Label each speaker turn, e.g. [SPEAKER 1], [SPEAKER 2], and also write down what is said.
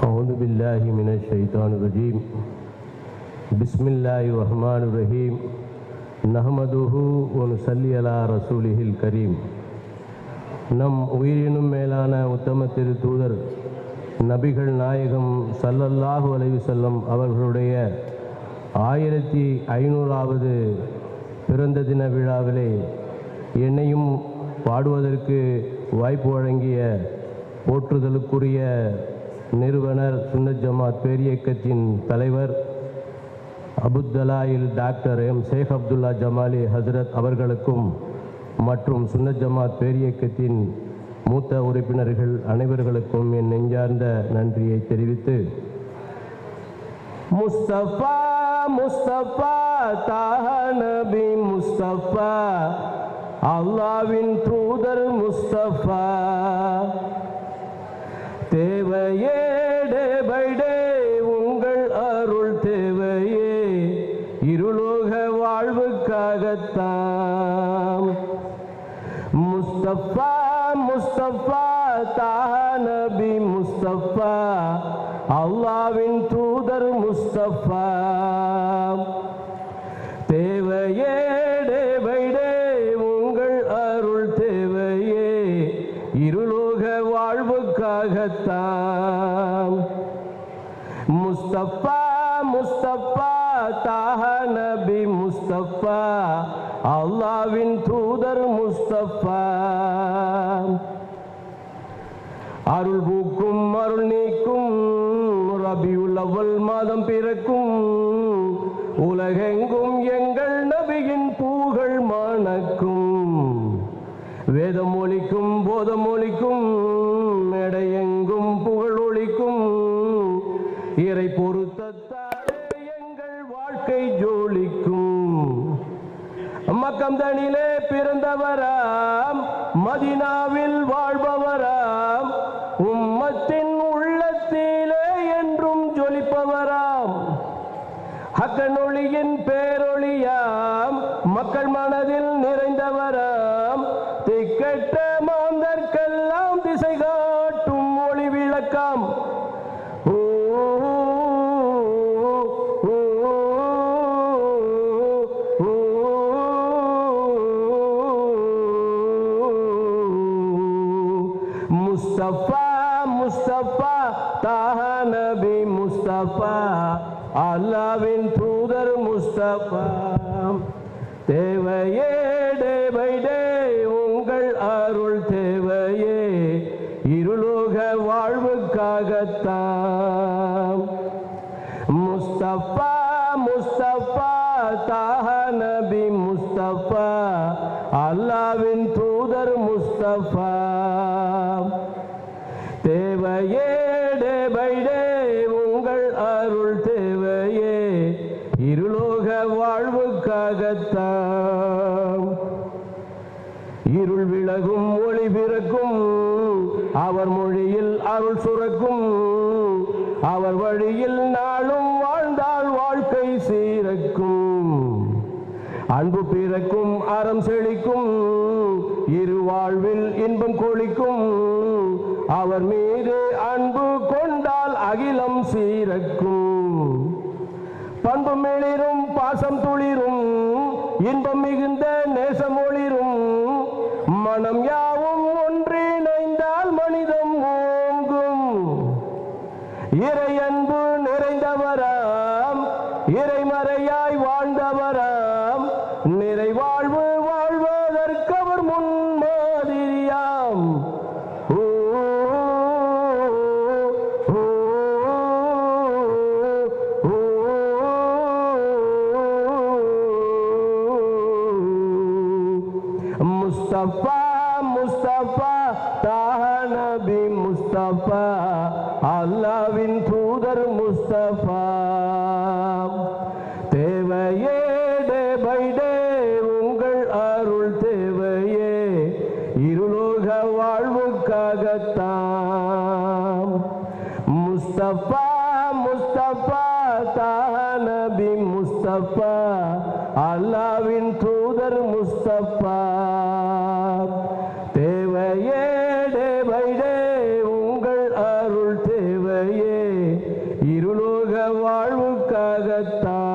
[SPEAKER 1] أعوذ بالله من الشيطان الرجيم بسم الله الرحمن الرحيم نحمده ونصلي على رسوله الكريم. நம் உயிரினும் மேலான உத்தம திரு தூதர் நபிகள் நாயகம் ஸல்லல்லாஹு அலைஹி வஸல்லம் அவர்களுடைய 1500வது பிறந்த தின விழாவிலே என்னையும் பாடுவதற்கு வாய்ப்பு வழங்கிய போற்றுதலுக்குரிய நிறுவனர் சுன்னத் ஜமாத் பேரியக்கத்தின் தலைவர் அபுத்தலாயில் டாக்டர் எம் ஷேக் அப்துல்லா ஜமாலி ஹசரத் அவர்களுக்கும் மற்றும் சுன்னத் ஜமாத் பேரியக்கத்தின் மூத்த உறுப்பினர்கள் அனைவர்களுக்கும் என் நெஞ்சார்ந்த நன்றியை தெரிவித்து, முஸ்தபா முஸ்தபா தாஹா நபி முஸ்தபா அல்லாஹ்வின் தூதர் முஸ்தபா தேவையே டே பை டே உங்கள் அருள் தேவையே இருலோக வாழ்வுக்காகத்தான். முஸ்தபா முஸ்தபா தாஹா நபி முஸ்தபா அல்லாஹ்வின் தூதர் முஸ்தபா தேவையே டே பை டே உங்கள் அருள் தேவையே இருலோக வாழ்வுக்காகத்தான். முஸ்தபா முஸ்தபா தாஹா நபி முஸ்தபா அல்லாஹ்வின் தூதர் முஸ்தபா அருள் பூக்கும் அருள் நீக்கும் ரபியுல் அவ்வல் மாதம் பிறக்கும் உலகெங்கும் எங்கள் நபியின் புகழ் மணக்கும். வேதம் ஒலிக்கும் போதம் ஒலிக்கும் எடையெங்கும் புகழ் ஒலிக்கும் இறை பொருத்தத்தாலே எங்கள் வாழ்க்கை ஜோலிக்கும். மக்கம் தனிலே பிறந்தவராம் மதீனாவில் வாழ்பவராம் உம்மத்தின் உள்ளத்திலே என்றும் ஜொலிப்பவராம் ஹக்கனொளியின் பேரொளியாம் மக்கள் மனதில் நிறைந்தவராம் திக்கெட்ட மாந்தர்க்கெல்லாம் திசை காட்டும் ஒளி விளக்கம். முஸ்தபா முஸ்தபா தாஹா நபி முஸ்தபா அல்லாஹ்வின் தூதர் முஸ்தபா தேவையே டே பை டே உங்கள் அருள் தேவையே இருலோக வாழ்வுக்காகத்தான். முஸ்தபா முஸ்தபா தாஹா நபி முஸ்தபா அல்லாஹ்வின் தூதர் முஸ்தபா தேவையே டே பை டே உங்கள் அருள் தேவையே இருலோக வாழ்வுக்காகத்தான். இருள் விலகும் ஒளி பிறக்கும் அவர் மொழியில் அருள் சுரக்கும் அவர் வழியில் நாளும் வாழ்ந்தால் வாழ்க்கை சீரக்கும். அன்பு பிறக்கும் அறம் செழிக்கும் இரு வாழ்வில் இன்பம் கொளிக்கும் அவர் மீது அன்பு கொண்டால் அகிலம் சீரக்கும். பண்பு மெளிரும் பாசம் துளிரும் இன்பம் மிகுந்த நேசம் ஒளிரும் மனம் யாவும் ஒன்றிணைந்தால் மனிதம் ஓங்கும். இறை அன்பு நிறைந்தவராம் இறைமறையாய் வாழ்ந்தவராம் நிறைவாழ்வு வாழ்வதற்கு அவர் முன்மாதிரியாம். முஸ்தபா முஸ்தபா தாஹா நபி முஸ்தபா அல்லாஹ்வின் தூதர் முஸ்தபா தேவையே டே பை டே உங்கள் அருள் தேவையே இருலோக வாழ்வுக்காகத்தான். முஸ்தபா முஸ்தபா தாஹா நபி முஸ்தபா அல்லாஹ்வின் தூதர் முஸ்தபா தேவையே டே பை டே உங்கள் அருள் தேவையே உள்ளத்தால்